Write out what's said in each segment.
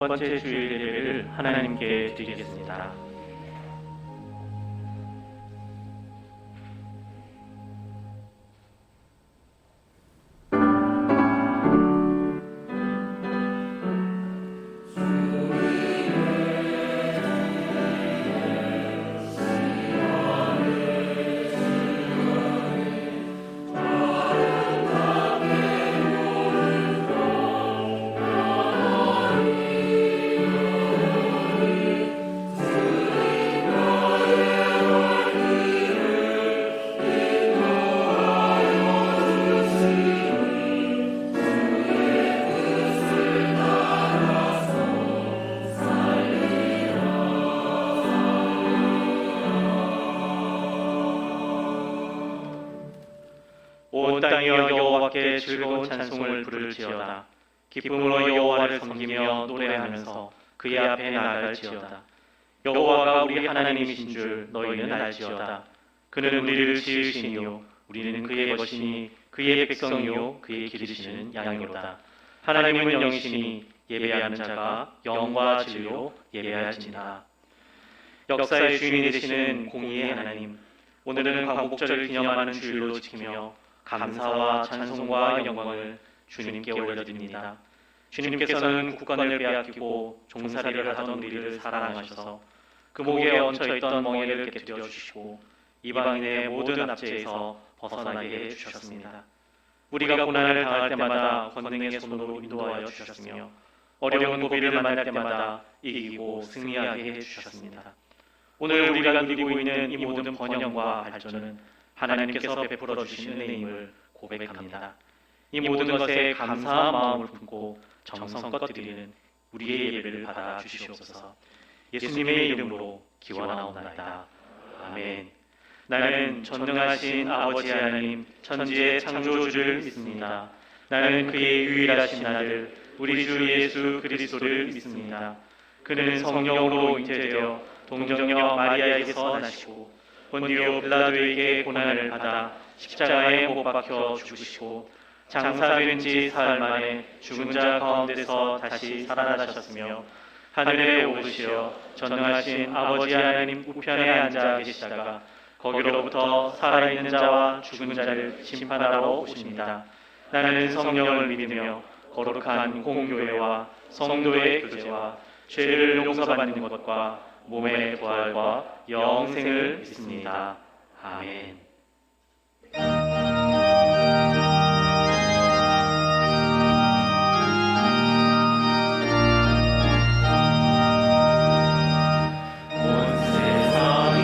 번째 주일 예배를 하나님께 드리겠습니다. 온 땅이여 여호와께 즐거운 찬송을 부를지어다. 기쁨으로 여호와를 섬기며 노래하면서 그의 앞에 나아갈지어다. 여호와가 우리 하나님이신 줄 너희는 알지어다. 그는 우리를 지으시니요 우리는 그의 것이니 그의 백성이요 그의 기르시는 양이로다. 하나님은 영이시니 예배하는 자가 영과 진리로 예배할지니라. 역사의 주인이 되시는 공의의 하나님, 오늘은 광복절을 기념하는 주일로 지키며 감사와 찬송과 영광을 주님께 올려드립니다. 주님께서는 국권을 빼앗기고 종살이를 하던 우리를 사랑하셔서 그 목에 얹혀있던 멍에를 깨뜨려 주시고 이방인의 모든 압제에서 벗어나게 해주셨습니다. 우리가 고난을 당할 때마다 권능의 손으로 인도하여 주셨으며 어려운 고비를 만날 때마다 이기고 승리하게 해주셨습니다. 오늘 우리가 누리고 있는 이 모든 번영과 발전은 하나님께서 베풀어 주신 은혜임을 고백합니다. 이 모든 것에 감사한 마음을 품고 정성껏 드리는 우리의 예배를 받아 주시옵소서. 예수님의 이름으로 기원하옵나이다. 아멘. 나는 전능하신 아버지 하나님 천지의 창조주를 믿습니다. 나는 그의 유일하신 아들 우리 주 예수 그리스도를 믿습니다. 그는 성령으로 잉태되어 동정녀 마리아에게서 나시고 본디오 빌라도에게 고난을 받아 십자가에 못 박혀 죽으시고 장사된 지 사흘 만에 죽은 자 가운데서 다시 살아나셨으며 하늘에 오르시어 전능하신 아버지 하나님 우편에 앉아 계시다가 거기로부터 살아있는 자와 죽은 자를 심판하러 오십니다. 나는 성령을 믿으며 거룩한 공교회와 성도의 교제와 죄를 용서받는 것과 몸의 부활과 영생을 믿습니다. 아멘. 온 세상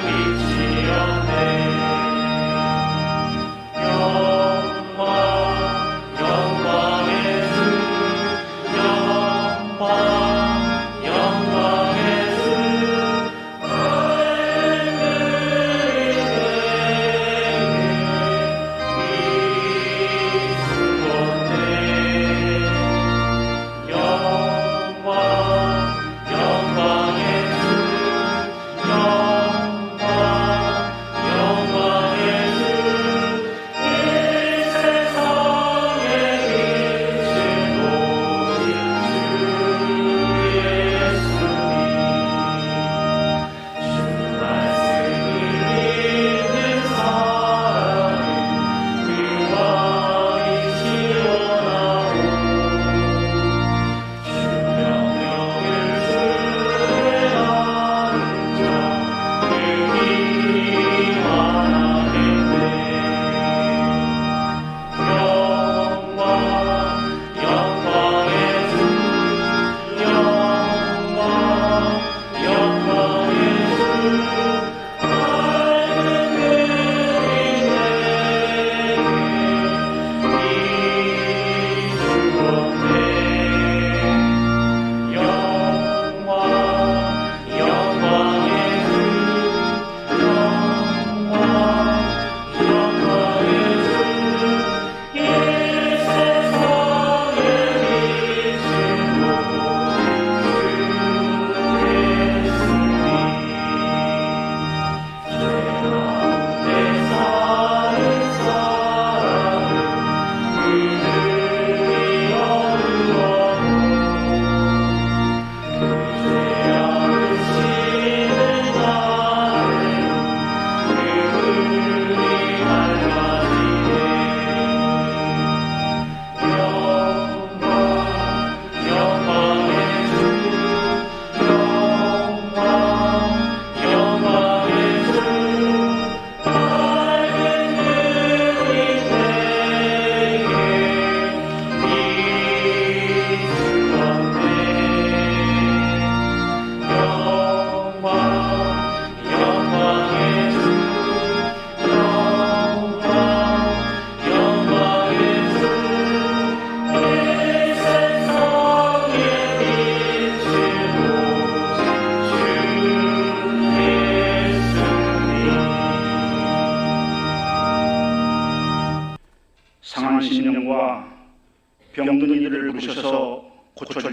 빛이었네.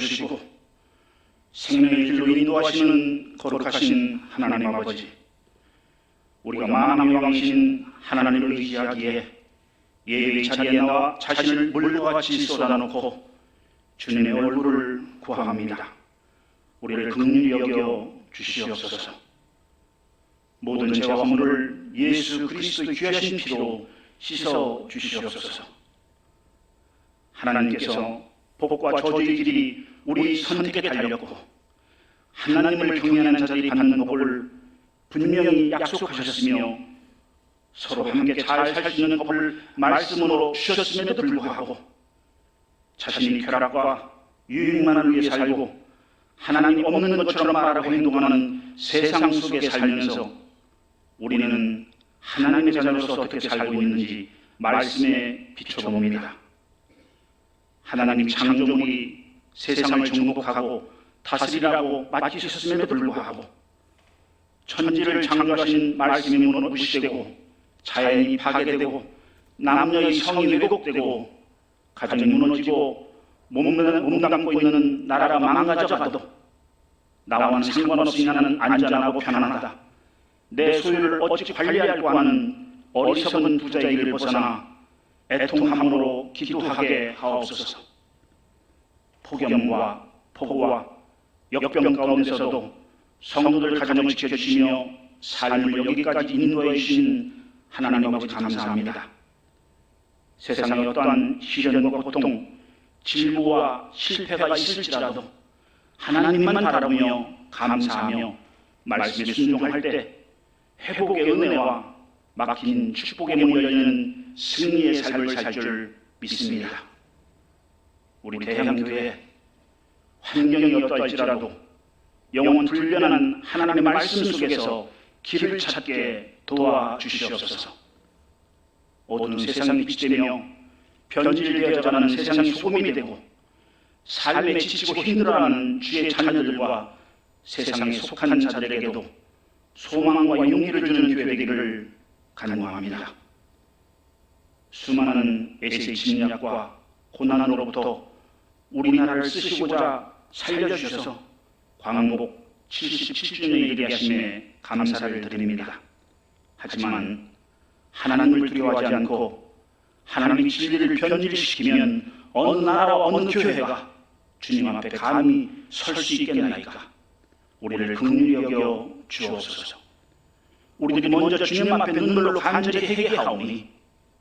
주시고 생명의 길로 인도하시는 거룩하신 하나님 아버지, 우리가 만왕의 왕이신 하나님을 의지하기에 예배의 자리에 나와 자신을 물과같이 쏟아놓고 주님의 얼굴을 구합니다. 우리를 긍휼히 여겨 주시옵소서. 모든 죄와 허물을 예수 그리스도의 귀하신 피로 씻어 주시옵소서. 하나님께서 복과 저주의 길이 우리 선택에 달렸고 하나님을 경외하는 자들이 받는 법을 분명히 약속하셨으며 서로 함께 잘 살 수 있는 법을 말씀으로 주셨음에도 불구하고 자신이 쾌락과 유익만을 위해 살고 하나님이 없는 것처럼 말하고 행동하는 세상 속에 살면서 우리는 하나님의 자녀로서 어떻게 살고 있는지 말씀에 비춰봅니다. 하나님 창조물이 세상을 정복하고 다스리라고 맡기셨음에도 불구하고 천지를 창조하신 말씀이 무시되고 자연이 파괴되고 남녀의 성이 왜곡되고 가정이 무너지고 몸담고 있는 나라가 망가져가도 나와는 상관없이 나는 안전하고 편안하다, 내 소유를 어찌 관리할고 하는 어리석은 부자의 길을 벗어나 애통함으로 기도하게 하옵소서. 폭염과 폭우와 역병 가운데서도 성도들 가정을 지켜주시며 삶을 여기까지 인도해 주신 하나님 아버지 감사합니다. 세상에 어떠한 시련과 고통, 질부와 실패가 있을지라도 하나님만 바라보며 감사하며 말씀에 순종할 때 회복의 은혜와 막힌 축복의 문이 열리는 승리의 삶을 살 줄 믿습니다. 우리 대형교회 환경이 어떠할지라도 영원 불변한 하나님의 말씀 속에서 길을 찾게 도와주시옵소서. 어두운 세상이 빛이 되며 변질되어가는 세상이 소금이 되고 삶에 지치고 힘들어하는 주의 자녀들과 세상에 속한 자들에게도 소망과 용기를 주는 교회 되기를 간구합니다. 수많은 애세의 침략과 고난으로부터 우리나라를 쓰시고자 살려주셔서 광복 77주년에 이르게 하심에 감사를 드립니다. 하지만 하나님을 두려워하지 않고 하나님의 진리를 변질시키면 어느 나라와 어느 교회가 주님 앞에 감히 설 수 있겠나이까. 우리를 긍휼히 여겨 주옵소서. 우리들이 먼저 주님 앞에 눈물로 간절히 회개하오니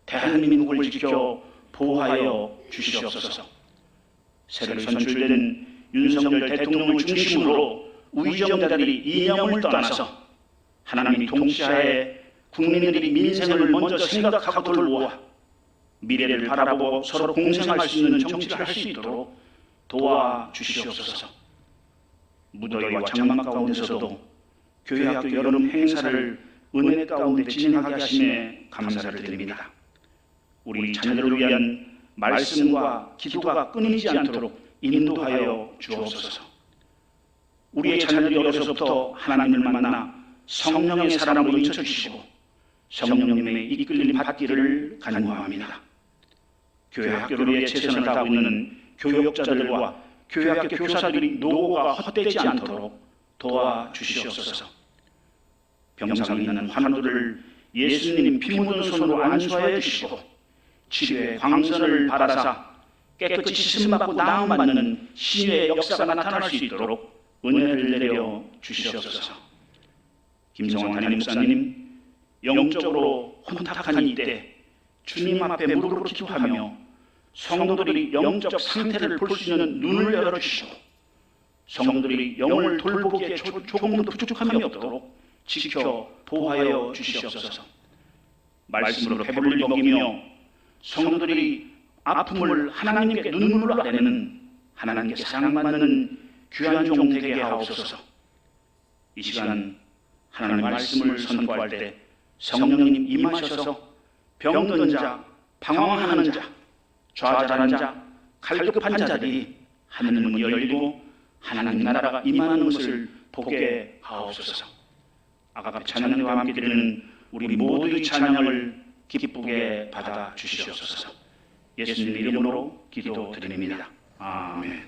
대한민국을 지켜 보호하여 주시옵소서. 새로 선출된 윤석열 대통령을 중심으로 의정자들이 이념을 떠나서 하나님이 통치하에 국민들이 민생을 먼저 생각하고 돌보아 미래를 바라보고 서로 공생할 수 있는 정치를 할 수 있도록 도와주시옵소서. 무더위와 장마 가운데서도 교회학교 여름 행사를 은혜 가운데 진행하게 하심에 감사를 드립니다. 우리 자녀들을 위한 말씀과 기도가 끊이지 않도록 인도하여 주옵소서. 우리의 자녀들이 어려서부터 하나님을 만나 성령의 사랑으로 인쳐주시고 성령님의 이끌림 받기를 간구합니다. 교회 학교를 위해 최선을 다하고 있는 교육자들과 교회학교 교사들이 노고가 헛되지 않도록 도와주시옵소서. 병상에 있는 환우들을 예수님 피 묻은 손으로 안수하여 주시고 치료의 광선을 받아사 깨끗이 씻음받고 나음받는 신의 역사가 나타날 수 있도록 은혜를 내려 주시옵소서. 김성환 담임 목사님, 영적으로 혼탁한 이때 주님 앞에 무릎으로 기도하며 성도들이 영적 상태를 볼 수 있는 눈을 열어주시고 성도들이 영을 돌보기에 조금도 부족함이 없도록 지켜 보호하여 주시옵소서. 말씀으로 배불리 먹이며 성도들이 아픔을 하나님께 눈물로 아뢰는 하나님께 사랑받는 귀한 종 되게 하옵소서. 이 시간 하나님의 말씀을 선포할 때 성령님 임하셔서 병든 자, 방황하는 자, 좌절한 자, 갈급한 자들이 하늘 문이 열리고 하나님 나라가 임하는 것을 보게 하옵소서. 아까 찬양과 함께 드리는 우리 모두의 찬양을 기쁘게 받아 주시옵소서. 예수님 이름으로 기도드립니다. 아멘.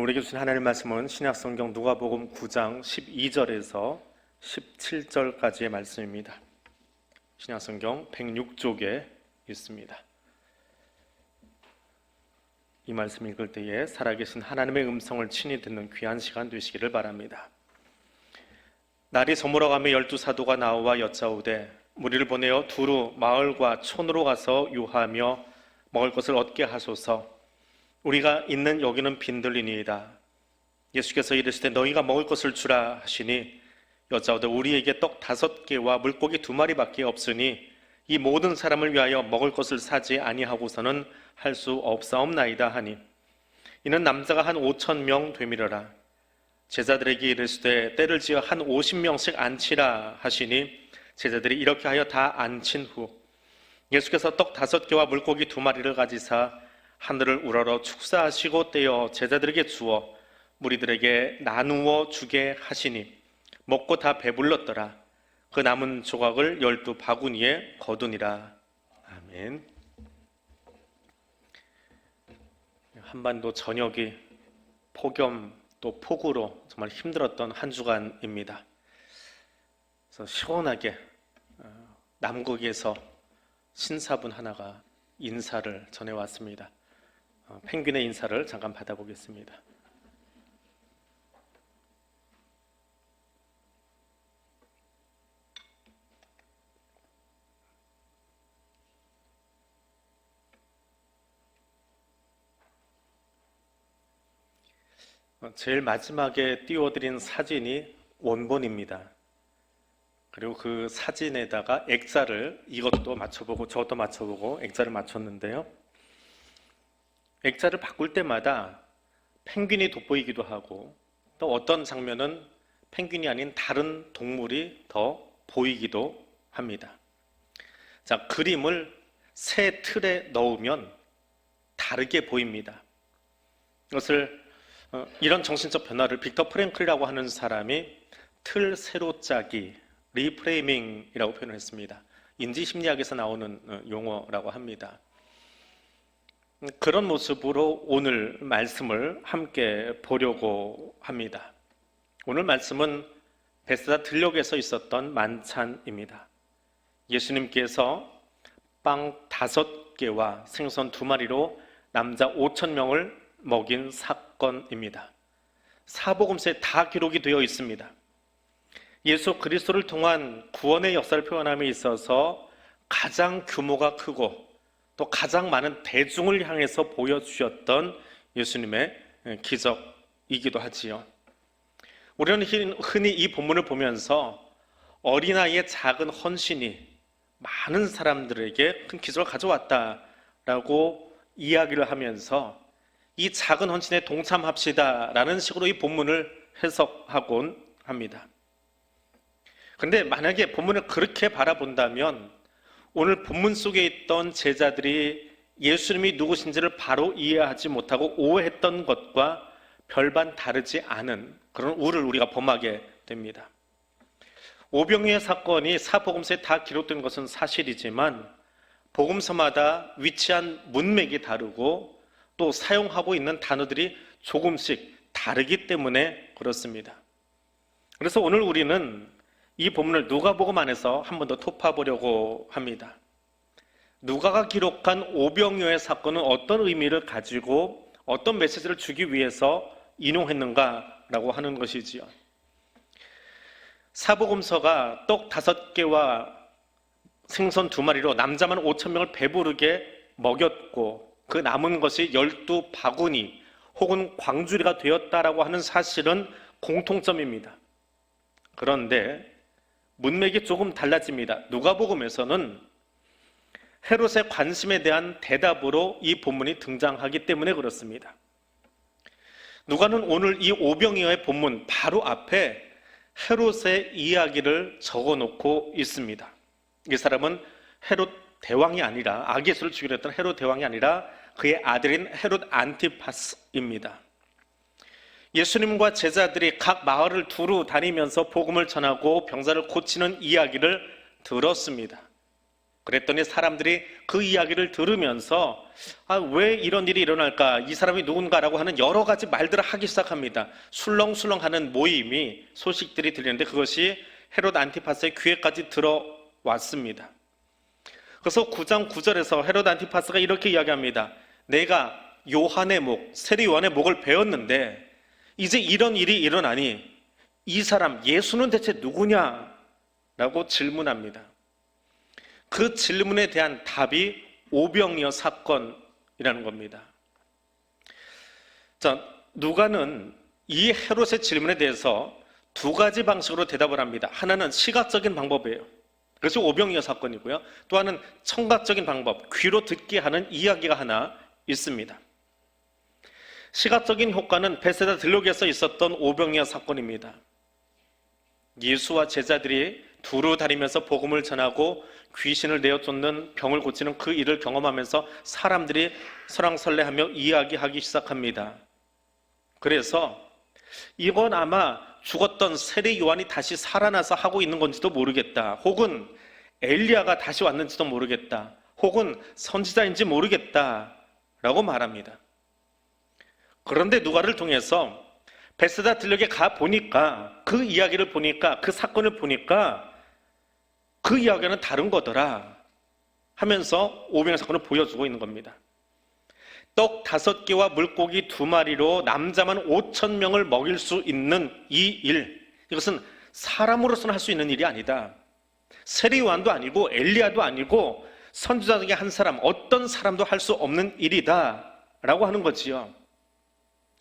우리에게 주신 하나님의 말씀은 신약성경 누가복음 9장 12절에서 17절까지의 말씀입니다. 신약성경 106쪽에 있습니다. 이 말씀 읽을 때에 살아계신 하나님의 음성을 친히 듣는 귀한 시간 되시기를 바랍니다. 날이 저물어가며 12사도가 나와 여짜오되 무리를 보내어 두루 마을과 촌으로 가서 유하며 먹을 것을 얻게 하소서. 우리가 있는 여기는 빈들이니이다. 예수께서 이르시되 너희가 먹을 것을 주라 하시니 여짜오되 우리에게 떡 5개와 물고기 2마리밖에 없으니 이 모든 사람을 위하여 먹을 것을 사지 아니하고서는 할 수 없사옵나이다 하니 이는 남자가 한 5,000명 되밀어라. 제자들에게 이르시되 때를 지어 한 50명씩 앉히라 하시니 제자들이 이렇게 하여 다 앉힌 후 예수께서 떡 5개와 물고기 2마리를 가지사 하늘을 우러러 축사하시고 떼어 제자들에게 주어 무리들에게 나누어 주게 하시니 먹고 다 배불렀더라. 그 남은 조각을 12바구니에 거두니라. 아멘. 한반도 전역이 폭염 또 폭우로 정말 힘들었던 한 주간입니다. 그래서 시원하게 남극에서 신사분 하나가 인사를 전해왔습니다. 펭귄의 인사를 잠깐 받아보겠습니다. 제일 마지막에 띄워드린 사진이 원본입니다. 그리고 그 사진에다가 액자를 이것도 맞춰보고 저것도 맞춰보고 액자를 맞췄는데요. 액자를 바꿀 때마다 펭귄이 돋보이기도 하고 또 어떤 장면은 펭귄이 아닌 다른 동물이 더 보이기도 합니다. 자, 그림을 새 틀에 넣으면 다르게 보입니다. 이것을 이런 정신적 변화를 빅터 프랭클이라고 하는 사람이 틀 세로 짜기, 리프레이밍이라고 표현했습니다. 인지심리학에서 나오는 용어라고 합니다. 그런 모습으로 오늘 말씀을 함께 보려고 합니다. 오늘 말씀은 베스다 들녘에서 있었던 만찬입니다. 예수님께서 빵 5개와 생선 2마리로 남자 5,000명을 먹인 사건입니다. 사복음서에 다 기록이 되어 있습니다. 예수 그리스도를 통한 구원의 역사를 표현함에 있어서 가장 규모가 크고 또 가장 많은 대중을 향해서 보여주셨던 예수님의 기적이기도 하지요. 우리는 흔히 이 본문을 보면서 어린아이의 작은 헌신이 많은 사람들에게 큰 기적을 가져왔다라고 이야기를 하면서 이 작은 헌신에 동참합시다라는 식으로 이 본문을 해석하곤 합니다. 그런데 만약에 본문을 그렇게 바라본다면 오늘 본문 속에 있던 제자들이 예수님이 누구신지를 바로 이해하지 못하고 오해했던 것과 별반 다르지 않은 그런 우를 우리가 범하게 됩니다. 오병이의 사건이 사복음서에 다 기록된 것은 사실이지만 복음서마다 위치한 문맥이 다르고 또 사용하고 있는 단어들이 조금씩 다르기 때문에 그렇습니다. 그래서 오늘 우리는 이 본문을 누가복음 안에서 한 번 더 톱파보려고 합니다. 누가가 기록한 오병이어의 사건은 어떤 의미를 가지고 어떤 메시지를 주기 위해서 인용했는가라고 하는 것이지요. 사복음서가 떡 5개와 생선 2마리로 남자만 5,000명을 배부르게 먹였고 그 남은 것이 12바구니 혹은 광주리가 되었다라고 하는 사실은 공통점입니다. 그런데 문맥이 조금 달라집니다. 누가복음에서는 헤롯의 관심에 대한 대답으로 이 본문이 등장하기 때문에 그렇습니다. 누가는 오늘 이 오병이어의 본문 바로 앞에 헤롯의 이야기를 적어놓고 있습니다. 이 사람은 헤롯 대왕이 아니라 아기예수를 죽이려 했던 헤롯 대왕이 아니라 그의 아들인 헤롯 안티파스입니다. 예수님과 제자들이 각 마을을 두루 다니면서 복음을 전하고 병자를 고치는 이야기를 들었습니다. 그랬더니 사람들이 그 이야기를 들으면서 왜 이런 일이 일어날까? 이 사람이 누군가라고 하는 여러 가지 말들을 하기 시작합니다. 술렁술렁하는 모임이 소식들이 들리는데 그것이 헤롯 안티파스의 귀에까지 들어왔습니다. 그래서 9장 9절에서 헤롯 안티파스가 이렇게 이야기합니다. 내가 요한의 목, 세례 요한의 목을 베었는데 이제 이런 일이 일어나니 이 사람 예수는 대체 누구냐? 라고 질문합니다. 그 질문에 대한 답이 오병이어 사건이라는 겁니다. 자, 누가는 이 헤롯의 질문에 대해서 2가지 방식으로 대답을 합니다. 하나는 시각적인 방법이에요. 그것이 오병이어 사건이고요. 또 하나는 청각적인 방법, 귀로 듣게 하는 이야기가 하나 있습니다. 시각적인 효과는 베세다 들녘에서 있었던 오병이어 사건입니다. 예수와 제자들이 두루 다니면서 복음을 전하고 귀신을 내어 쫓는 병을 고치는 그 일을 경험하면서 사람들이 설왕설래하며 이야기하기 시작합니다. 그래서 이건 아마 죽었던 세례 요한이 다시 살아나서 하고 있는 건지도 모르겠다. 혹은 엘리야가 다시 왔는지도 모르겠다. 혹은 선지자인지 모르겠다. 라고 말합니다. 그런데 누가를 통해서 베스다 들녘에 가 보니까 그 이야기를 보니까 그 사건을 보니까 그 이야기는 다른 거더라 하면서 오병이어 사건을 보여주고 있는 겁니다. 떡 5개와 물고기 2마리로 남자만 5,000명을 먹일 수 있는 이 일, 이것은 사람으로서는 할 수 있는 일이 아니다. 세례 요한도 아니고 엘리야도 아니고 선지자 중에 한 사람, 어떤 사람도 할 수 없는 일이다 라고 하는 거지요.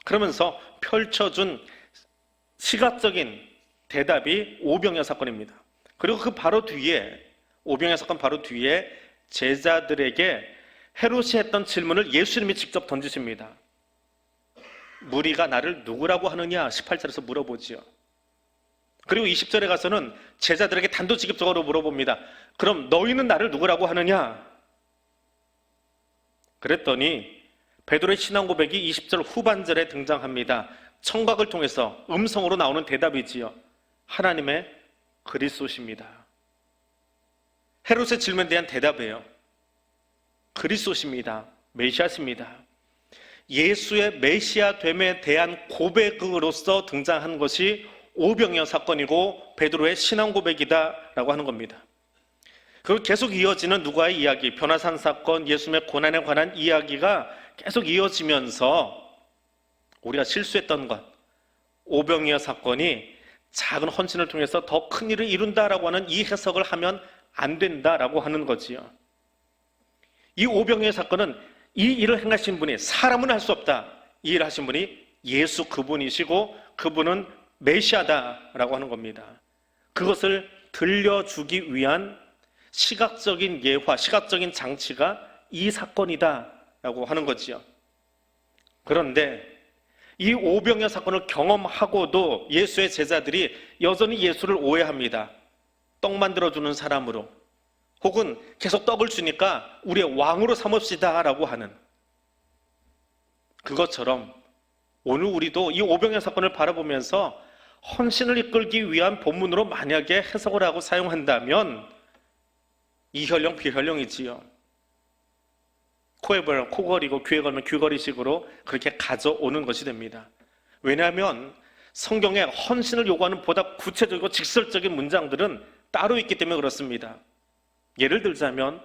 그러면서 펼쳐준 시각적인 대답이 오병이어 사건입니다. 그리고 그 바로 뒤에, 오병이어 사건 바로 뒤에 제자들에게 헤롯이 했던 질문을 예수님이 직접 던지십니다. 무리가 나를 누구라고 하느냐 18절에서 물어보지요. 그리고 20절에 가서는 제자들에게 단도직입적으로 물어봅니다. 그럼 너희는 나를 누구라고 하느냐? 그랬더니 베드로의 신앙 고백이 20절 후반절에 등장합니다. 청각을 통해서 음성으로 나오는 대답이지요. 하나님의 그리스도십니다. 헤롯의 질문에 대한 대답이에요. 그리스도십니다. 메시아십니다. 예수의 메시아됨에 대한 고백으로서 등장한 것이 오병이어 사건이고 베드로의 신앙 고백이다라고 하는 겁니다. 그리고 계속 이어지는 누가의 이야기, 변화산 사건, 예수님의 고난에 관한 이야기가 계속 이어지면서 우리가 실수했던 것, 오병이어 사건이 작은 헌신을 통해서 더 큰 일을 이룬다라고 하는 이 해석을 하면 안 된다라고 하는 거지요. 이 오병이어 사건은 이 일을 행하신 분이, 사람은 할 수 없다, 이 일을 하신 분이 예수 그분이시고 그분은 메시아다라고 하는 겁니다. 그것을 들려주기 위한 시각적인 예화, 시각적인 장치가 이 사건이다라고 하는 거지요. 그런데 이 오병이어 사건을 경험하고도 예수의 제자들이 여전히 예수를 오해합니다. 떡 만들어주는 사람으로, 혹은 계속 떡을 주니까 우리의 왕으로 삼읍시다라고 하는, 그것처럼 오늘 우리도 이 오병이어 사건을 바라보면서 헌신을 이끌기 위한 본문으로 만약에 해석을 하고 사용한다면 이혈령 비혈령이지요. 코에 벌면 코걸이고 귀에 걸면 귀걸이식으로 그렇게 가져오는 것이 됩니다. 왜냐하면 성경에 헌신을 요구하는 보다 구체적이고 직설적인 문장들은 따로 있기 때문에 그렇습니다. 예를 들자면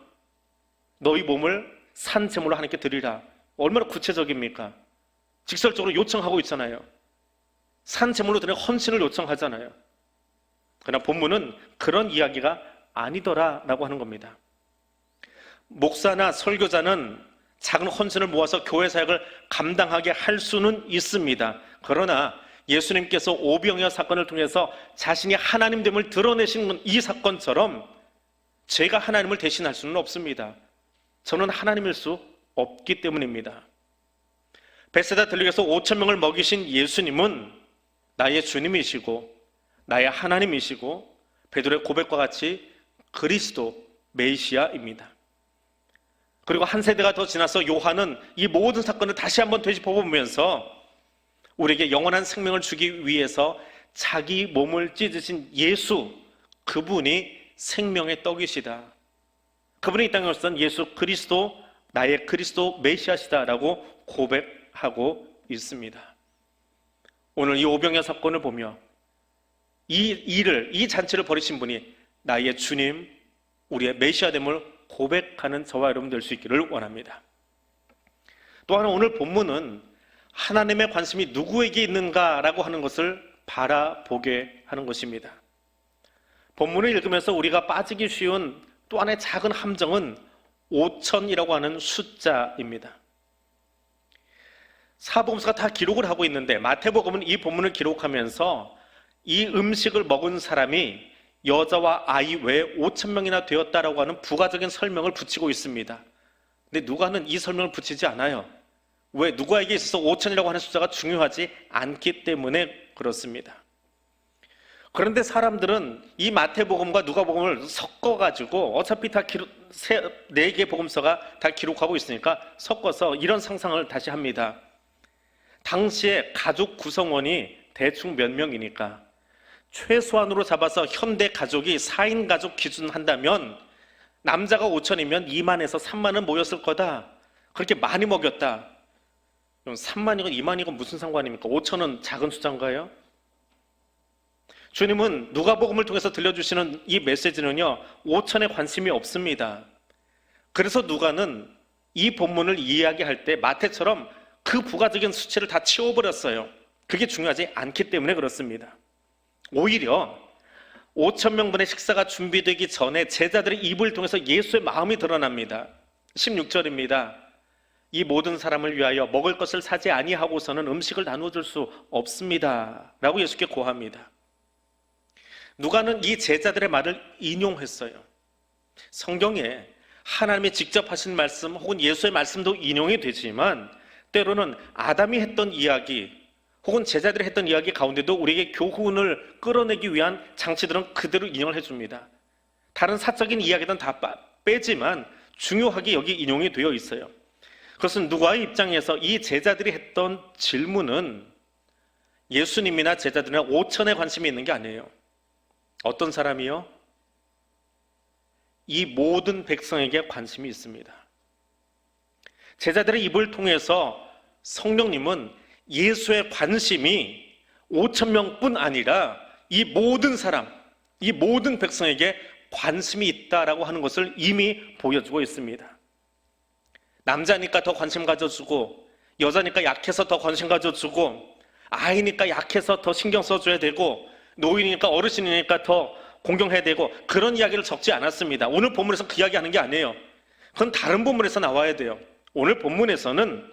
너희 몸을 산 제물로 하나님께 드리라. 얼마나 구체적입니까? 직설적으로 요청하고 있잖아요. 산 제물로 드리는 헌신을 요청하잖아요. 그러나 본문은 그런 이야기가 아니더라라고 하는 겁니다. 목사나 설교자는 작은 헌신을 모아서 교회 사역을 감당하게 할 수는 있습니다. 그러나 예수님께서 오병이어 사건을 통해서 자신이 하나님됨을 드러내신 이 사건처럼 제가 하나님을 대신할 수는 없습니다. 저는 하나님일 수 없기 때문입니다. 베세다 들녘에서 5,000명을 먹이신 예수님은 나의 주님이시고 나의 하나님이시고 베드로의 고백과 같이 그리스도 메시아입니다. 그리고 한 세대가 더 지나서 요한은 이 모든 사건을 다시 한번 되짚어보면서 우리에게 영원한 생명을 주기 위해서 자기 몸을 찢으신 예수, 그분이 생명의 떡이시다. 그분이 이 땅에 오셨던 예수 그리스도, 나의 그리스도 메시아시다라고 고백하고 있습니다. 오늘 이 오병이어 사건을 보며 이 잔치를 벌이신 분이 나의 주님, 우리의 메시아됨을 고백하는 저와 여러분 될 수 있기를 원합니다. 또 하나 오늘 본문은 하나님의 관심이 누구에게 있는가라고 하는 것을 바라보게 하는 것입니다. 본문을 읽으면서 우리가 빠지기 쉬운 또 하나의 작은 함정은 5,000이라고 하는 숫자입니다. 사복음서가 다 기록을 하고 있는데 마태복음은 이 본문을 기록하면서 이 음식을 먹은 사람이 여자와 아이 외에 5,000명이나 되었다라고 하는 부가적인 설명을 붙이고 있습니다. 근데 누가는 이 설명을 붙이지 않아요. 왜? 누가에게 있어서 5,000이라고 하는 숫자가 중요하지 않기 때문에 그렇습니다. 그런데 사람들은 이 마태복음과 누가복음을 섞어가지고 어차피 다 4개의 복음서가 다 기록하고 있으니까 섞어서 이런 상상을 다시 합니다. 당시에 가족 구성원이 대충 몇 명이니까 최소한으로 잡아서 현대 가족이 4인 가족 기준 한다면 남자가 5,000이면 2만에서 3만은 모였을 거다. 그렇게 많이 먹였다. 그럼 3만이건 2만이건 무슨 상관입니까? 5,000은 작은 숫자인가요? 주님은 누가복음을 통해서 들려주시는 이 메시지는요, 5,000에 관심이 없습니다. 그래서 누가는 이 본문을 이야기할 때 마태처럼 그 부가적인 수치를 다 치워버렸어요. 그게 중요하지 않기 때문에 그렇습니다. 오히려 5,000명분의 식사가 준비되기 전에 제자들의 입을 통해서 예수의 마음이 드러납니다. 16절입니다. 이 모든 사람을 위하여 먹을 것을 사지 아니하고서는 음식을 나누어 줄 수 없습니다 라고 예수께 고합니다. 누가는 이 제자들의 말을 인용했어요. 성경에 하나님이 직접 하신 말씀 혹은 예수의 말씀도 인용이 되지만 때로는 아담이 했던 이야기 혹은 제자들이 했던 이야기 가운데도 우리에게 교훈을 끌어내기 위한 장치들은 그대로 인용을 해줍니다. 다른 사적인 이야기는 다 빼지만 중요하게 여기 인용이 되어 있어요. 그것은 누가의 입장에서 이 제자들이 했던 질문은 예수님이나 제자들이나 5천에 관심이 있는 게 아니에요. 어떤 사람이요? 이 모든 백성에게 관심이 있습니다. 제자들의 입을 통해서 성령님은 예수의 관심이 5천 명뿐 아니라 이 모든 사람, 이 모든 백성에게 관심이 있다라고 하는 것을 이미 보여주고 있습니다. 남자니까 더 관심 가져주고, 여자니까 약해서 더 관심 가져주고, 아이니까 약해서 더 신경 써줘야 되고, 노인이니까 어르신이니까 더 공경해야 되고, 그런 이야기를 적지 않았습니다. 오늘 본문에서 그 이야기 하는 게 아니에요. 그건 다른 본문에서 나와야 돼요. 오늘 본문에서는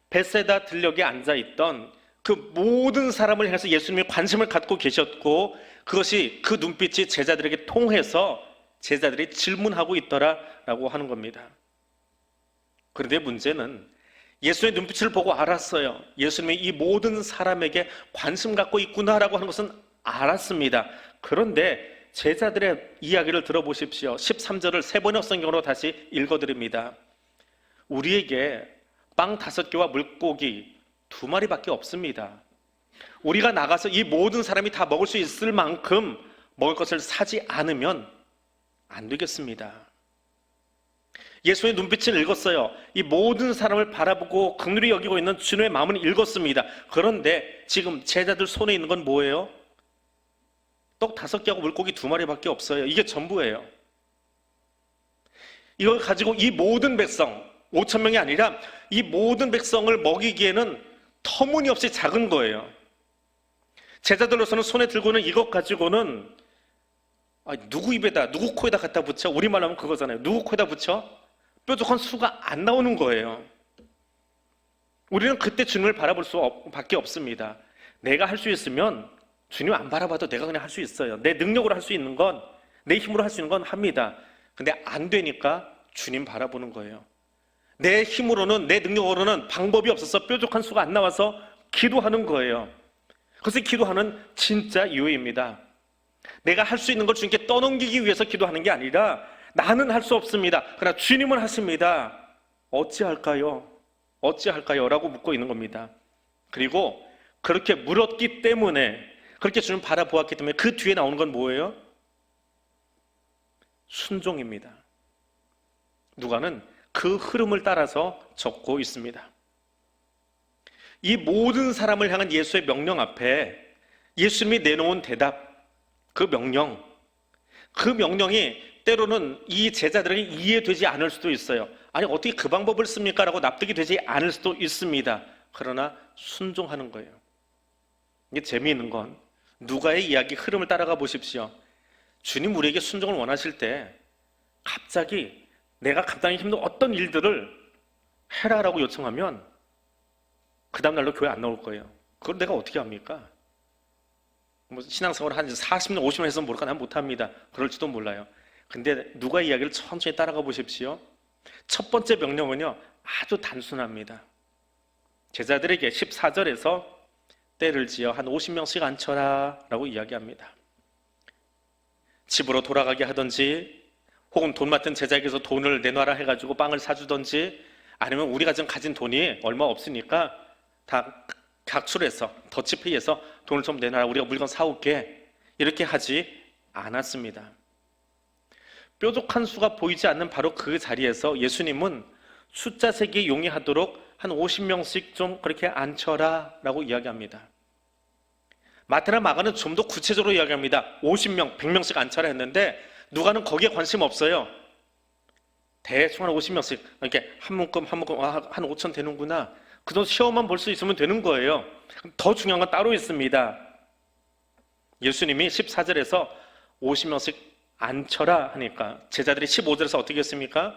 베세다 들녘에 앉아있던 그 모든 사람을 향해서 예수님이 관심을 갖고 계셨고, 그것이 그 눈빛이 제자들에게 통해서 제자들이 질문하고 있더라라고 하는 겁니다. 그런데 문제는 예수의 눈빛을 보고 알았어요. 예수님이 이 모든 사람에게 관심 갖고 있구나라고 하는 것은 알았습니다. 그런데 제자들의 이야기를 들어보십시오. 13절을 세번역 성경으로 다시 읽어드립니다. 우리에게 빵 5개와 물고기 2마리밖에 없습니다. 우리가 나가서 이 모든 사람이 다 먹을 수 있을 만큼 먹을 것을 사지 않으면 안 되겠습니다. 예수의 눈빛을 읽었어요. 이 모든 사람을 바라보고 긍휼히 여기고 있는 주님의 마음은 읽었습니다. 그런데 지금 제자들 손에 있는 건 뭐예요? 떡 5개하고 물고기 2마리밖에 없어요. 이게 전부예요. 이걸 가지고 이 모든 백성 5천 명이 아니라 이 모든 백성을 먹이기에는 터무니없이 작은 거예요. 제자들로서는 손에 들고는 이것 가지고는 누구 입에다 누구 코에다 갖다 붙여? 우리말로 하면 그거잖아요. 누구 코에다 붙여? 뾰족한 수가 안 나오는 거예요. 우리는 그때 주님을 바라볼 수밖에 없습니다. 내가 할 수 있으면 주님 안 바라봐도 내가 그냥 할 수 있어요. 내 능력으로 할 수 있는 건, 내 힘으로 할 수 있는 건 합니다. 근데 안 되니까 주님 바라보는 거예요. 내 힘으로는, 내 능력으로는 방법이 없어서 뾰족한 수가 안 나와서 기도하는 거예요. 그것이 기도하는 진짜 이유입니다. 내가 할 수 있는 걸 주님께 떠넘기기 위해서 기도하는 게 아니라 나는 할 수 없습니다. 그러나 주님은 하십니다. 어찌할까요? 어찌할까요? 라고 묻고 있는 겁니다. 그리고 그렇게 물었기 때문에, 그렇게 주님 바라보았기 때문에 그 뒤에 나오는 건 뭐예요? 순종입니다. 누가는 그 흐름을 따라서 적고 있습니다. 이 모든 사람을 향한 예수의 명령 앞에 예수님이 내놓은 대답, 그 명령이 때로는 이 제자들에게 이해되지 않을 수도 있어요. 아니 어떻게 그 방법을 씁니까? 라고 납득이 되지 않을 수도 있습니다. 그러나 순종하는 거예요. 이게 재미있는 건 누가의 이야기 흐름을 따라가 보십시오. 주님 우리에게 순종을 원하실 때 갑자기 내가 감당하기 힘든 어떤 일들을 해라라고 요청하면 그 다음날로 교회 안 나올 거예요. 그걸 내가 어떻게 합니까? 뭐 신앙생활을 한 40년, 50년 해서 모를까? 난 못합니다. 그럴지도 몰라요. 근데 누가 이야기를 천천히 따라가 보십시오. 첫 번째 명령은요 아주 단순합니다. 제자들에게 14절에서 때를 지어 한 50명씩 앉혀라 라고 이야기합니다. 집으로 돌아가게 하든지 혹은 돈 맡은 제자에게서 돈을 내놔라 해가지고 빵을 사주든지, 아니면 우리가 지금 가진 돈이 얼마 없으니까 다 각출해서 더치페이해서 돈을 좀 내놔라, 우리가 물건 사올게, 이렇게 하지 않았습니다. 뾰족한 수가 보이지 않는 바로 그 자리에서 예수님은 숫자 세기에 용이하도록 한 50명씩 좀 그렇게 앉혀라 라고 이야기합니다. 마태나 마가는 좀 더 구체적으로 이야기합니다. 50명, 100명씩 앉혀라 했는데 누가는 거기에 관심 없어요. 대충 한 50명씩 이렇게 한 묶음 한 5천 되는구나, 그 정도 시험만 볼 수 있으면 되는 거예요. 더 중요한 건 따로 있습니다. 예수님이 14절에서 50명씩 앉혀라 하니까 제자들이 15절에서 어떻게 했습니까?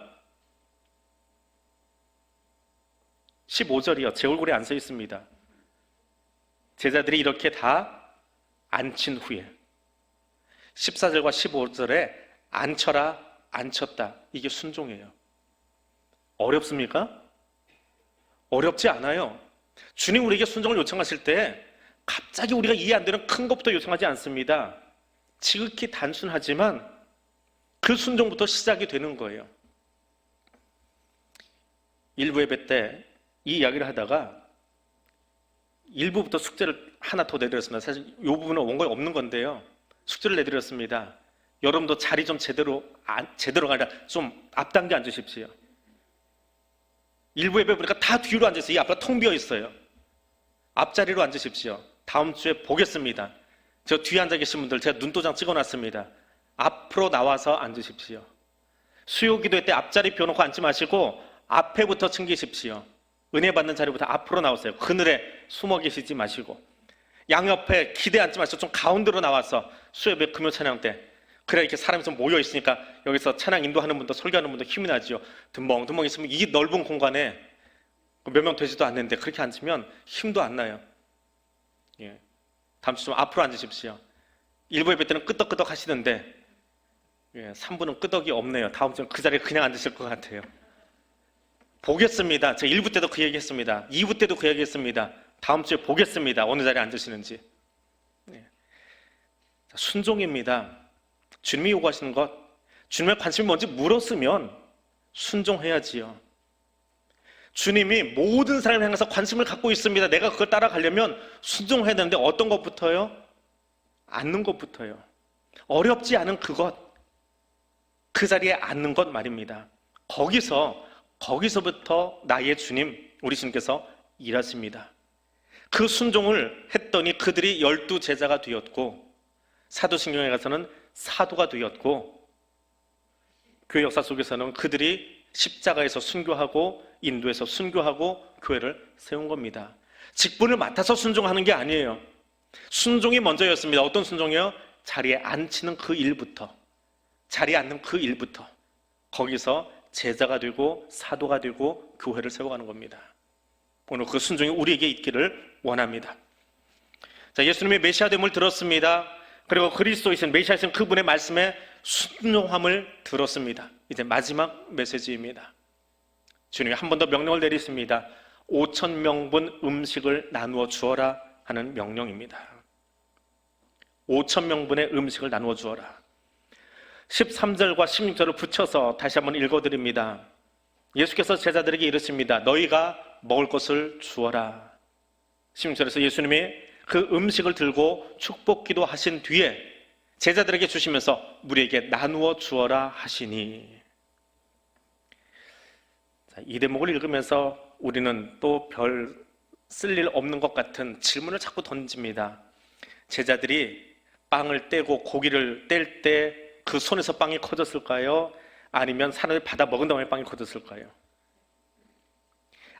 15절이요. 제 얼굴에 안 써 있습니다. 제자들이 이렇게 다 앉힌 후에 14절과 15절에 앉혀라, 앉혔다. 이게 순종이에요. 어렵습니까? 어렵지 않아요. 주님 우리에게 순종을 요청하실 때 갑자기 우리가 이해 안 되는 큰 것부터 요청하지 않습니다. 지극히 단순하지만 그 순종부터 시작이 되는 거예요. 일부 예배 때 이 이야기를 하다가 일부부터 숙제를 하나 더 내드렸습니다. 사실 이 부분은 원고에 없는 건데요. 숙제를 내드렸습니다. 여러분도 자리 좀 제대로가 아니라 좀 앞당겨 앉으십시오. 일부 예배 보니까 다 뒤로 앉아있어요. 이 앞에 텅 비어 있어요. 앞자리로 앉으십시오. 다음 주에 보겠습니다. 저 뒤에 앉아 계신 분들 제가 눈도장 찍어놨습니다. 앞으로 나와서 앉으십시오. 수요 기도회 때 앞자리 비워놓고 앉지 마시고 앞에부터 챙기십시오. 은혜 받는 자리부터 앞으로 나오세요. 그늘에 숨어 계시지 마시고 양옆에 기대 앉지 마시고 좀 가운데로 나와서 수요예배 금요 찬양 때 그래 이렇게 사람이 좀 모여 있으니까 여기서 찬양 인도하는 분도 설교하는 분도 힘이 나죠. 듬벙듬벙 있으면 이 넓은 공간에 몇 명 되지도 않는데 그렇게 앉으면 힘도 안 나요. 예. 다음 주 좀 앞으로 앉으십시오. 일부 예배 때는 끄덕끄덕 하시는데 3부는 끄덕이 없네요. 다음 주는 그 자리에 그냥 앉으실 것 같아요. 보겠습니다. 제가 1부 때도 그 얘기 했습니다. 2부 때도 그 얘기 했습니다. 다음 주에 보겠습니다. 어느 자리에 앉으시는지. 순종입니다. 주님이 요구하시는 것, 주님의 관심이 뭔지 물었으면 순종해야지요. 주님이 모든 사람을 향해서 관심을 갖고 있습니다. 내가 그걸 따라가려면 순종해야 되는데 어떤 것부터요? 앉는 것부터요. 어렵지 않은 그것, 그 자리에 앉는 것 말입니다. 거기서부터 나의 주님, 우리 주님께서 일하십니다. 그 순종을 했더니 그들이 12제자가 되었고 사도신경에 가서는 사도가 되었고 교회 역사 속에서는 그들이 십자가에서 순교하고 인도에서 순교하고 교회를 세운 겁니다. 직분을 맡아서 순종하는 게 아니에요. 순종이 먼저였습니다. 어떤 순종이요? 자리에 앉히는 그 일부터, 자리에 앉는 그 일부터 거기서 제자가 되고 사도가 되고 교회를 세워가는 겁니다. 오늘 그 순종이 우리에게 있기를 원합니다. 자, 예수님의 메시아됨을 들었습니다. 그리고 그리스도이신 메시아이신 그분의 말씀에 순종함을 들었습니다. 이제 마지막 메시지입니다. 주님이 한 번 더 명령을 내리십니다. 5,000명분 음식을 나누어 주어라 하는 명령입니다. 5,000명분의 음식을 나누어 주어라. 13절과 16절을 붙여서 다시 한번 읽어드립니다. 예수께서 제자들에게 이르십니다. 너희가 먹을 것을 주어라. 16절에서 예수님이 그 음식을 들고 축복기도 하신 뒤에 제자들에게 주시면서 우리에게 나누어 주어라 하시니. 이 대목을 읽으면서 우리는 또 별 쓸 일 없는 것 같은 질문을 자꾸 던집니다. 제자들이 빵을 떼고 고기를 뗄 때 그 손에서 빵이 커졌을까요? 아니면 산을 받아 먹은 다음에 빵이 커졌을까요?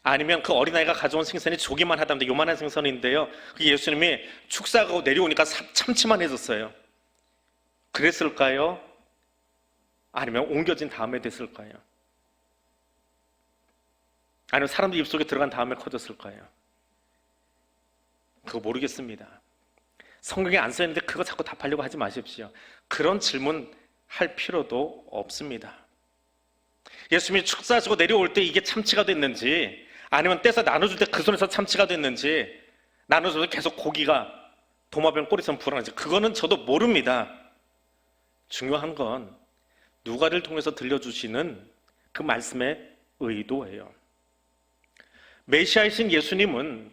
아니면 그 어린아이가 가져온 생선이 조기만 하다면 요만한 생선인데요, 그 예수님이 축사하고 내려오니까 참치만 해줬어요. 그랬을까요? 아니면 옮겨진 다음에 됐을까요? 아니면 사람들 입속에 들어간 다음에 커졌을까요? 그거 모르겠습니다. 성경에 안 써있는데 그거 자꾸 답하려고 하지 마십시오. 그런 질문 할 필요도 없습니다. 예수님이 축사하시고 내려올 때 이게 참치가 됐는지, 아니면 떼서 나눠줄 때 그 손에서 참치가 됐는지, 나눠줄 때 계속 고기가 도마뱀 꼬리처럼 불어나는지, 그거는 저도 모릅니다. 중요한 건 누가를 통해서 들려주시는 그 말씀의 의도예요. 메시아이신 예수님은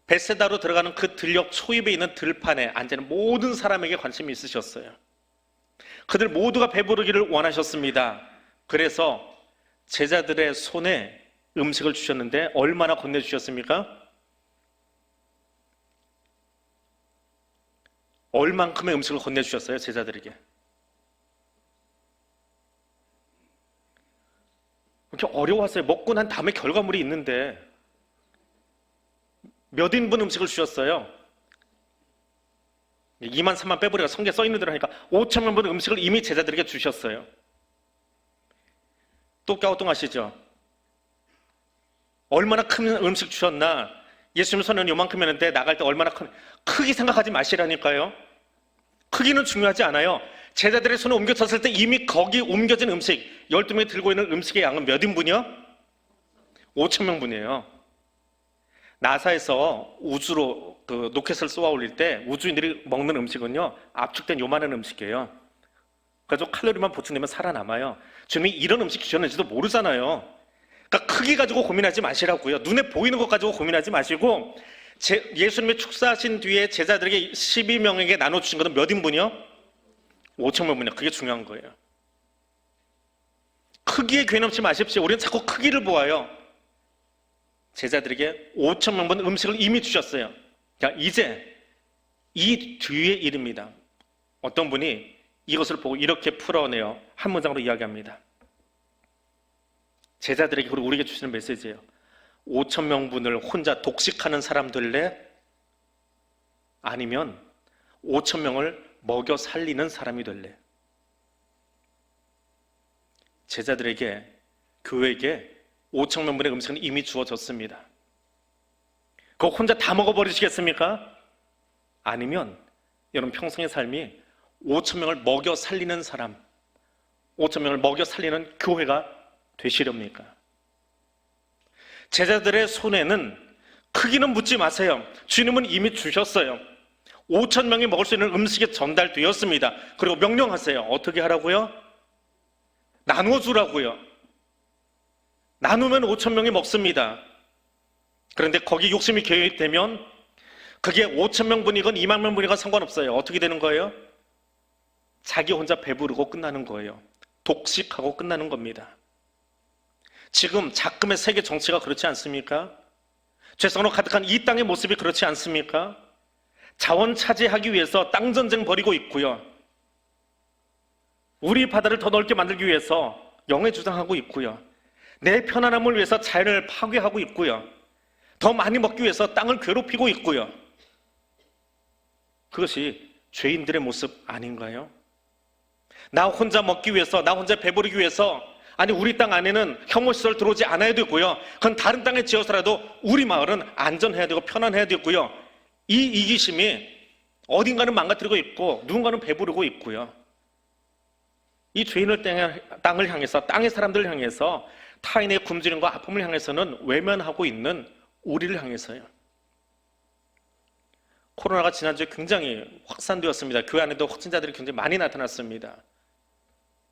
벳세다로 들어가는 그 들녘 초입에 있는 들판에 앉는 모든 사람에게 관심이 있으셨어요. 그들 모두가 배부르기를 원하셨습니다. 그래서 제자들의 손에 음식을 주셨는데 얼마나 건네주셨습니까? 얼만큼의 음식을 건네주셨어요, 제자들에게? 그렇게 어려웠어요. 먹고 난 다음에 결과물이 있는데 몇 인분 음식을 주셨어요? 2만 3만 빼버리가 성경에 써있는 대로 하니까 5,000명분 음식을 이미 제자들에게 주셨어요. 또 갸우뚱하시죠? 얼마나 큰 음식 주셨나? 예수님 손은 요만큼이었는데 나갈 때 얼마나 크게 생각하지 마시라니까요. 크기는 중요하지 않아요. 제자들의 손에 옮겨졌을 때 이미 거기 옮겨진 음식, 12명이 들고 있는 음식의 양은 몇 인분이요? 5,000명분이에요. 나사에서 우주로 로켓을 쏘아 올릴 때 우주인들이 먹는 음식은요, 압축된 요만한 음식이에요. 그래서 칼로리만 보충되면 살아남아요. 주님이 이런 음식 주셨는지도 모르잖아요. 그러니까 크기 가지고 고민하지 마시라고요. 눈에 보이는 것 가지고 고민하지 마시고, 예수님의 축사하신 뒤에 제자들에게 12명에게 나눠주신 것은 몇 인분이요? 5,000명분이요. 그게 중요한 거예요. 크기에 괴념치 마십시오. 우리는 자꾸 크기를 보아요. 제자들에게 5,000명분 음식을 이미 주셨어요. 자, 이제 이 뒤의 일입니다. 어떤 분이 이것을 보고 이렇게 풀어내요. 한 문장으로 이야기합니다. 제자들에게 그리고 우리에게 주시는 메시지예요. 5,000명분을 혼자 독식하는 사람 될래? 아니면 5,000명을 먹여 살리는 사람이 될래? 제자들에게, 교회에게 5,000명분의 음식은 이미 주어졌습니다. 그거 혼자 다 먹어버리시겠습니까? 아니면 여러분 평생의 삶이 5,000명을 먹여 살리는 사람, 5,000명을 먹여 살리는 교회가 되시렵니까? 제자들의 손에는 크기는 묻지 마세요. 주님은 이미 주셨어요. 5,000명이 먹을 수 있는 음식이 전달되었습니다. 그리고 명령하세요. 어떻게 하라고요? 나누어 주라고요. 나누면 5,000명이 먹습니다. 그런데 거기 욕심이 개입되면 그게 5,000명분이건 2만 명분이건 상관없어요. 어떻게 되는 거예요? 자기 혼자 배부르고 끝나는 거예요. 독식하고 끝나는 겁니다. 지금 작금의 세계 정치가 그렇지 않습니까? 죄성으로 가득한 이 땅의 모습이 그렇지 않습니까? 자원 차지하기 위해서 땅 전쟁 벌이고 있고요. 우리 바다를 더 넓게 만들기 위해서 영해 주장하고 있고요. 내 편안함을 위해서 자연을 파괴하고 있고요. 더 많이 먹기 위해서 땅을 괴롭히고 있고요. 그것이 죄인들의 모습 아닌가요? 나 혼자 먹기 위해서, 나 혼자 배부르기 위해서, 아니 우리 땅 안에는 혐오시설 들어오지 않아야 되고요. 그건 다른 땅에 지어서라도 우리 마을은 안전해야 되고 편안해야 되고요. 이 이기심이 어딘가는 망가뜨리고 있고 누군가는 배부르고 있고요. 이 죄인을 땅을 향해서, 땅의 사람들을 향해서, 타인의 굶주림과 아픔을 향해서는 외면하고 있는 우리를 향해서요. 코로나가 지난주에 굉장히 확산되었습니다. 교회 안에도 확진자들이 굉장히 많이 나타났습니다.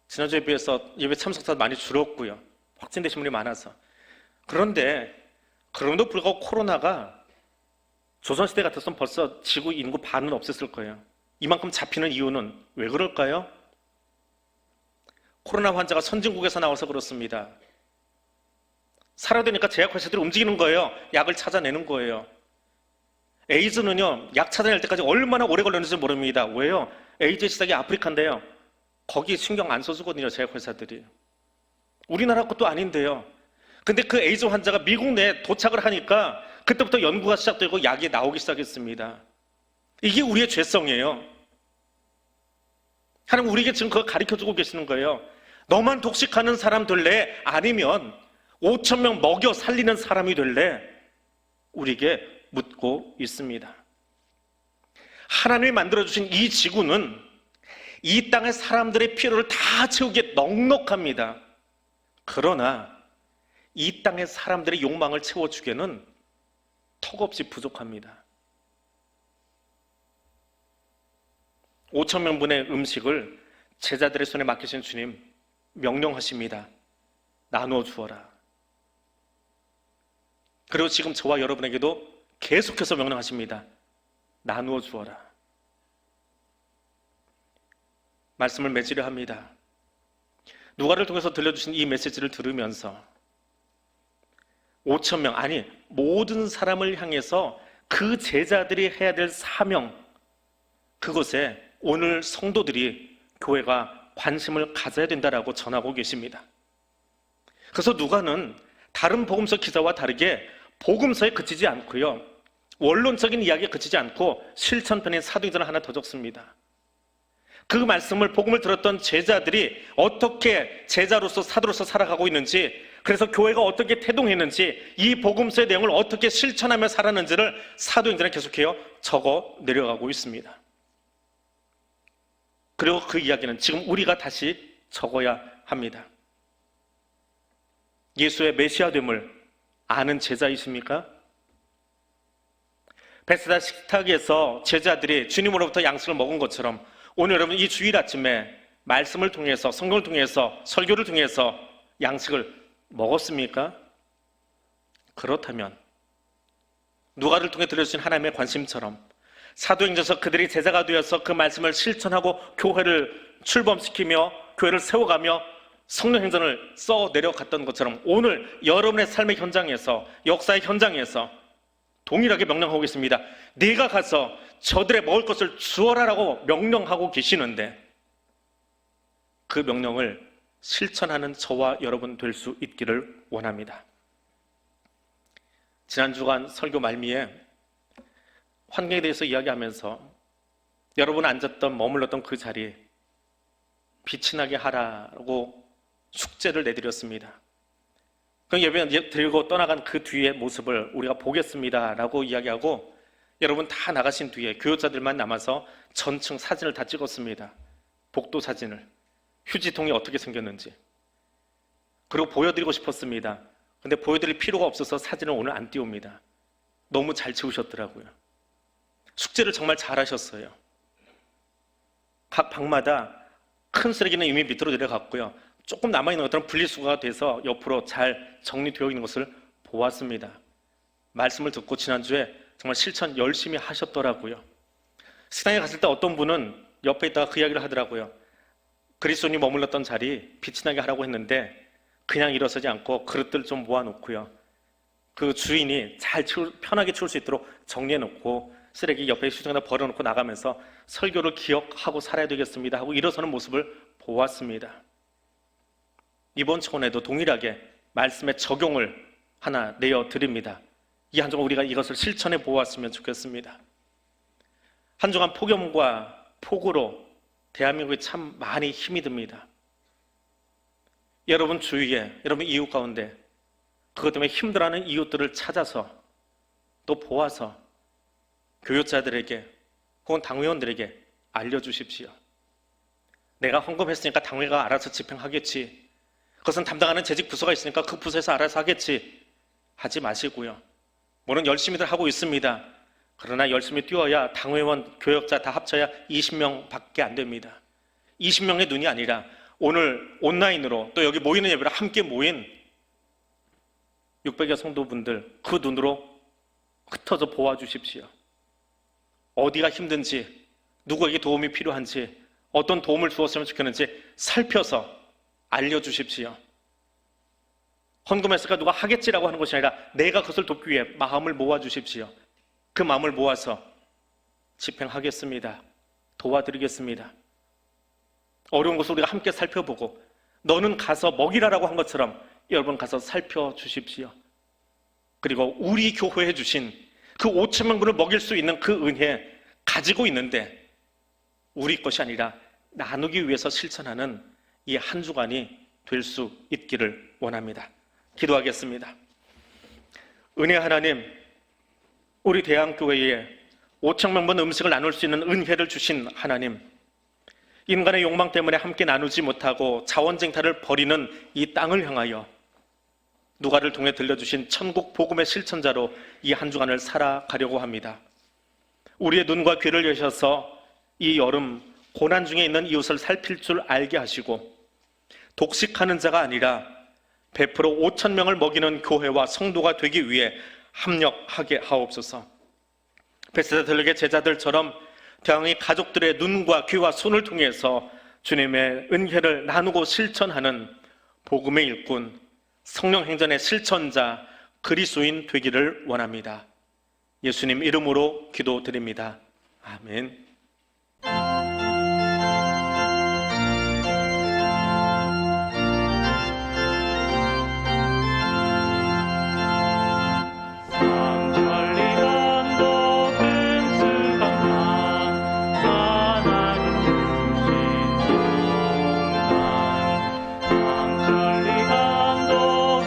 지난주에 비해서 예배 참석자도 많이 줄었고요. 확진되신 분이 많아서. 그런데 그럼에도 불구하고 코로나가 조선시대 같았으면 벌써 지구 인구 반은 없앴을 거예요. 이만큼 잡히는 이유는 왜 그럴까요? 코로나 환자가 선진국에서 나와서 그렇습니다. 살아야 되니까 제약회사들이 움직이는 거예요. 약을 찾아내는 거예요. 에이즈는요, 약 찾아낼 때까지 얼마나 오래 걸렸는지 모릅니다. 왜요? 에이즈의 시작이 아프리카인데요. 거기 신경 안 써주거든요, 제약회사들이. 우리나라 것도 아닌데요. 근데 그 에이즈 환자가 미국 내에 도착을 하니까 그때부터 연구가 시작되고 약이 나오기 시작했습니다. 이게 우리의 죄성이에요. 하나님 우리에게 지금 그거 가르쳐주고 계시는 거예요. 너만 독식하는 사람 될래? 아니면 5,000명 먹여 살리는 사람이 될래? 우리에게 묻고 있습니다. 하나님이 만들어주신 이 지구는 이 땅의 사람들의 필요를 다 채우기에 넉넉합니다. 그러나 이 땅의 사람들의 욕망을 채워주기에는 턱없이 부족합니다. 5,000명분의 음식을 제자들의 손에 맡기신 주님 명령하십니다. 나누어 주어라. 그리고 지금 저와 여러분에게도 계속해서 명령하십니다. 나누어 주어라. 말씀을 맺으려 합니다. 누가를 통해서 들려주신 이 메시지를 들으면서 5,000명, 아니 모든 사람을 향해서 그 제자들이 해야 될 사명, 그것에 오늘 성도들이, 교회가 관심을 가져야 된다라고 전하고 계십니다. 그래서 누가는 다른 복음서 기사와 다르게 복음서에 그치지 않고요, 원론적인 이야기에 그치지 않고 실천편인 사도행전을 하나 더 적습니다. 그 말씀을, 복음을 들었던 제자들이 어떻게 제자로서, 사도로서 살아가고 있는지 그래서 교회가 어떻게 태동했는지, 이 복음서의 내용을 어떻게 실천하며 살았는지를 사도행전에 계속해요 적어 내려가고 있습니다. 그리고 그 이야기는 지금 우리가 다시 적어야 합니다. 예수의 메시아됨을 아는 제자이십니까? 베스다 식탁에서 제자들이 주님으로부터 양식을 먹은 것처럼 오늘 여러분 이 주일 아침에 말씀을 통해서, 성경을 통해서, 설교를 통해서 양식을 먹었습니까? 그렇다면 누가를 통해 들려주신 하나님의 관심처럼 사도행전에서 그들이 제자가 되어서 그 말씀을 실천하고 교회를 출범시키며 교회를 세워가며 성령행전을 써 내려갔던 것처럼 오늘 여러분의 삶의 현장에서, 역사의 현장에서 동일하게 명령하고 있습니다. 네가 가서 저들의 먹을 것을 주어라라고 명령하고 계시는데 그 명령을 실천하는 저와 여러분 될 수 있기를 원합니다. 지난 주간 설교 말미에 환경에 대해서 이야기하면서 여러분 앉았던, 머물렀던 그 자리에 빛이 나게 하라고 숙제를 내드렸습니다. 그럼 예배 드리고 떠나간 그 뒤의 모습을 우리가 보겠습니다 라고 이야기하고 여러분 다 나가신 뒤에 교육자들만 남아서 전층 사진을 다 찍었습니다. 복도 사진을, 휴지통이 어떻게 생겼는지. 그리고 보여드리고 싶었습니다. 근데 보여드릴 필요가 없어서 사진을 오늘 안 띄웁니다. 너무 잘 지우셨더라고요. 숙제를 정말 잘하셨어요. 각 방마다 큰 쓰레기는 이미 밑으로 내려갔고요. 조금 남아있는 것들은 분리수거가 돼서 옆으로 잘 정리되어 있는 것을 보았습니다. 말씀을 듣고 지난주에 정말 실천 열심히 하셨더라고요. 식당에 갔을 때 어떤 분은 옆에 있다가 그 이야기를 하더라고요. 그리스도인이 머물렀던 자리 빛이 나게 하라고 했는데 그냥 일어서지 않고 그릇들 좀 모아놓고요. 그 주인이 잘 편하게 치울 수 있도록 정리해놓고 쓰레기 옆에 휴지통에다 버려놓고 나가면서 설교를 기억하고 살아야 되겠습니다 하고 일어서는 모습을 보았습니다. 이번 차원에도 동일하게 말씀의 적용을 하나 내어드립니다. 이 한 주간 우리가 이것을 실천해 보았으면 좋겠습니다. 한 주간 폭염과 폭우로 대한민국이 참 많이 힘이 듭니다. 여러분 주위에, 여러분 이웃 가운데 그것 때문에 힘들어하는 이웃들을 찾아서 또 보아서 교육자들에게 혹은 당회원들에게 알려주십시오. 내가 헌금했으니까 당회가 알아서 집행하겠지. 그것은 담당하는 재직 부서가 있으니까 그 부서에서 알아서 하겠지. 하지 마시고요. 물론 열심히들 하고 있습니다. 그러나 열심히 뛰어야 당회원, 교역자 다 합쳐야 20명밖에 안 됩니다. 20명의 눈이 아니라 오늘 온라인으로 또 여기 모이는 예배로 함께 모인 600여 성도분들 그 눈으로 흩어져 보아주십시오. 어디가 힘든지, 누구에게 도움이 필요한지, 어떤 도움을 주었으면 좋겠는지 살펴서 알려주십시오. 헌금했으니까 누가 하겠지라고 하는 것이 아니라 내가 그것을 돕기 위해 마음을 모아주십시오. 그 마음을 모아서 집행하겠습니다. 도와드리겠습니다. 어려운 것을 우리가 함께 살펴보고 너는 가서 먹이라라고 한 것처럼 여러분 가서 살펴주십시오. 그리고 우리 교회에 주신 그 5,000명분을 먹일 수 있는 그 은혜 가지고 있는데 우리 것이 아니라 나누기 위해서 실천하는 이 한 주간이 될 수 있기를 원합니다. 기도하겠습니다. 은혜 하나님, 우리 대한교회에 5,000명분 음식을 나눌 수 있는 은혜를 주신 하나님, 인간의 욕망 때문에 함께 나누지 못하고 자원쟁탈을 벌이는 이 땅을 향하여 누가를 통해 들려주신 천국 복음의 실천자로 이 한 주간을 살아가려고 합니다. 우리의 눈과 귀를 여셔서 이 여름 고난 중에 있는 이웃을 살필 줄 알게 하시고 독식하는 자가 아니라 베풀어 5,000명을 먹이는 교회와 성도가 되기 위해 합력하게 하옵소서. 베세다 들락의 제자들처럼 대왕의 가족들의 눈과 귀와 손을 통해서 주님의 은혜를 나누고 실천하는 복음의 일꾼, 성령 행전의 실천자, 그리스도인 되기를 원합니다. 예수님 이름으로 기도드립니다. 아멘. 강철리 감독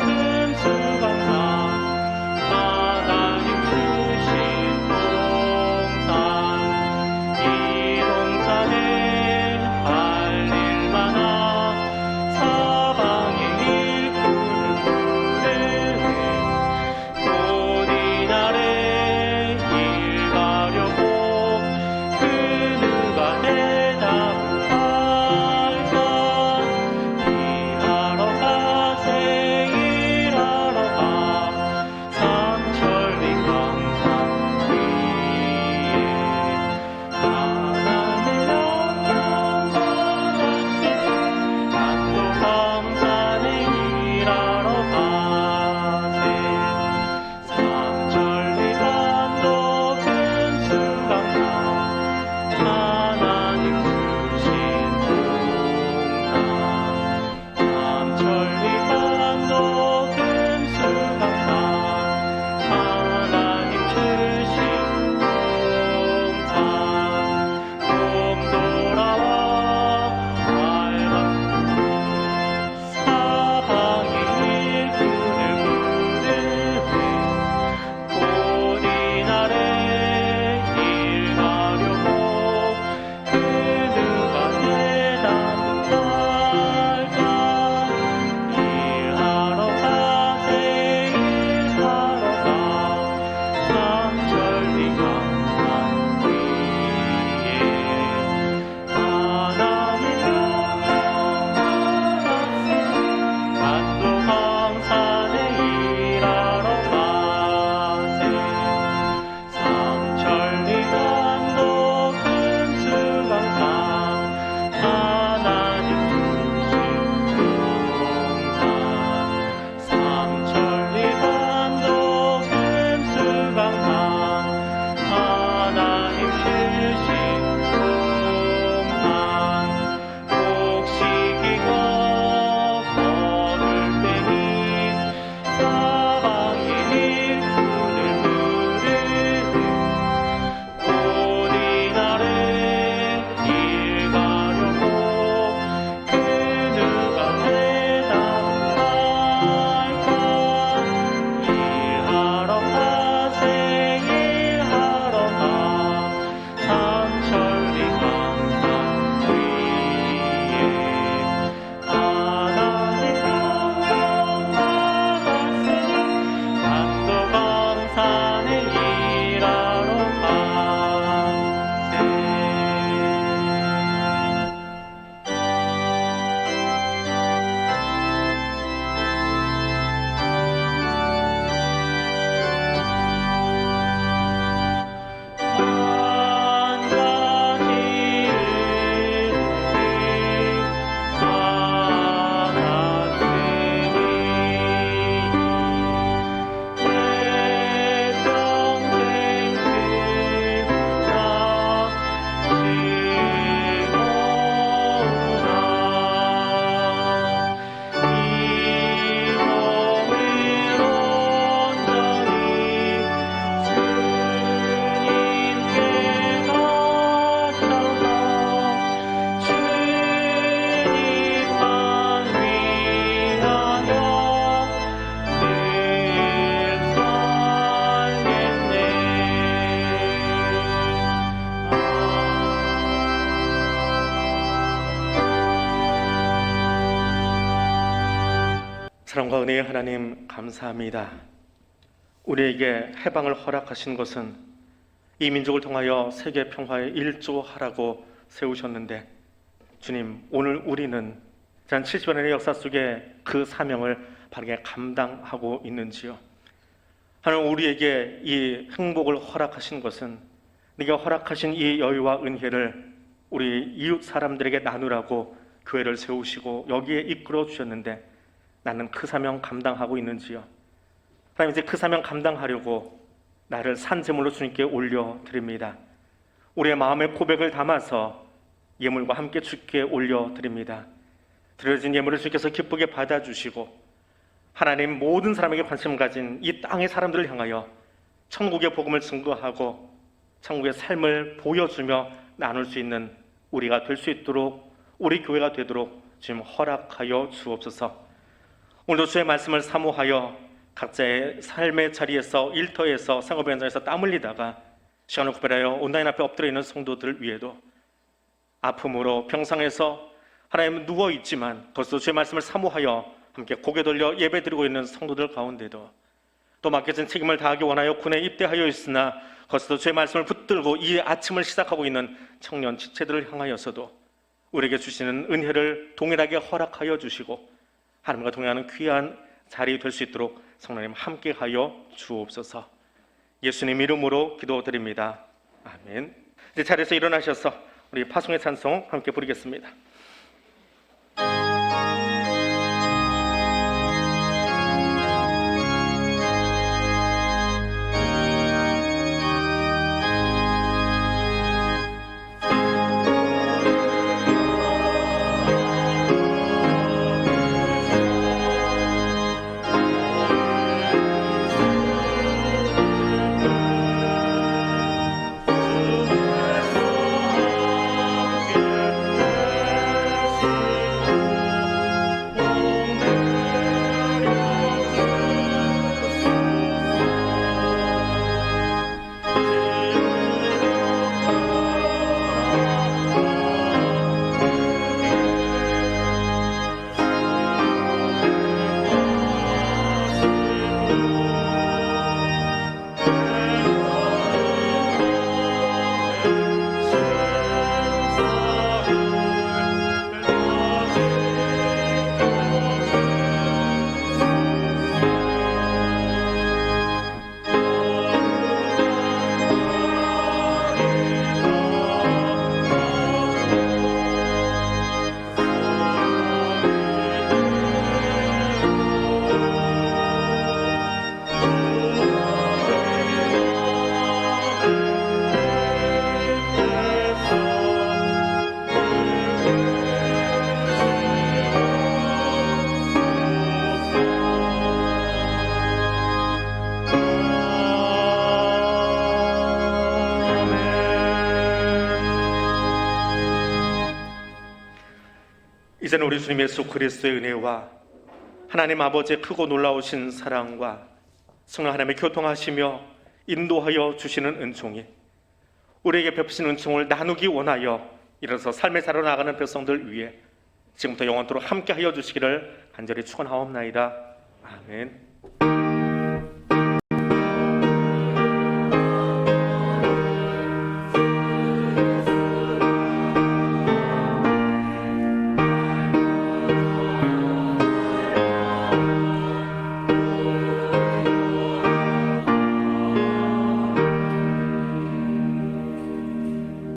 사랑과 은혜의 하나님 감사합니다. 우리에게 해방을 허락하신 것은 이 민족을 통하여 세계 평화에 일조하라고 세우셨는데, 주님, 오늘 우리는 지난 70여 년의 역사 속에 그 사명을 바르게 감당하고 있는지요? 하나님, 우리에게 이 행복을 허락하신 것은 네가 허락하신 이 여유와 은혜를 우리 이웃 사람들에게 나누라고 교회를 세우시고 여기에 이끌어 주셨는데, 나는 그 사명 감당하고 있는지요? 하나님, 이제 그 사명 감당하려고 나를 산제물로 주님께 올려드립니다. 우리의 마음의 고백을 담아서 예물과 함께 주께 올려드립니다. 드려진 예물을 주께서 기쁘게 받아주시고, 하나님, 모든 사람에게 관심을 가진 이 땅의 사람들을 향하여 천국의 복음을 증거하고 천국의 삶을 보여주며 나눌 수 있는 우리가 될 수 있도록, 우리 교회가 되도록 지금 허락하여 주옵소서. 오늘도 주의 말씀을 사모하여 각자의 삶의 자리에서, 일터에서, 생활 현장에서 땀 흘리다가 시간을 구별하여 온라인 앞에 엎드려 있는 성도들 위에도, 아픔으로 병상에서 하나님 누워있지만 거기서 주의 말씀을 사모하여 함께 고개 돌려 예배드리고 있는 성도들 가운데도, 또 맡겨진 책임을 다하기 원하여 군에 입대하여 있으나 거기서도 주의 말씀을 붙들고 이 아침을 시작하고 있는 청년 지체들을 향하여서도 우리에게 주시는 은혜를 동일하게 허락하여 주시고 하나님과 동행하는 귀한 자리 될 수 있도록 성령님 함께하여 주옵소서. 예수님 이름으로 기도드립니다. 아멘. 이제 자리에서 일어나셔서 우리 파송의 찬송 함께 부르겠습니다. 이제는 우리 주님 예수 그리스도의 은혜와 하나님 아버지의 크고 놀라우신 사랑과 성령 하나님의 교통하시며 인도하여 주시는 은총이, 우리에게 베푸신 은총을 나누기 원하여 일어서 삶의 자로 나가는 백성들 위해 지금부터 영원토록 함께하여 주시기를 간절히 축원하옵나이다. 아멘.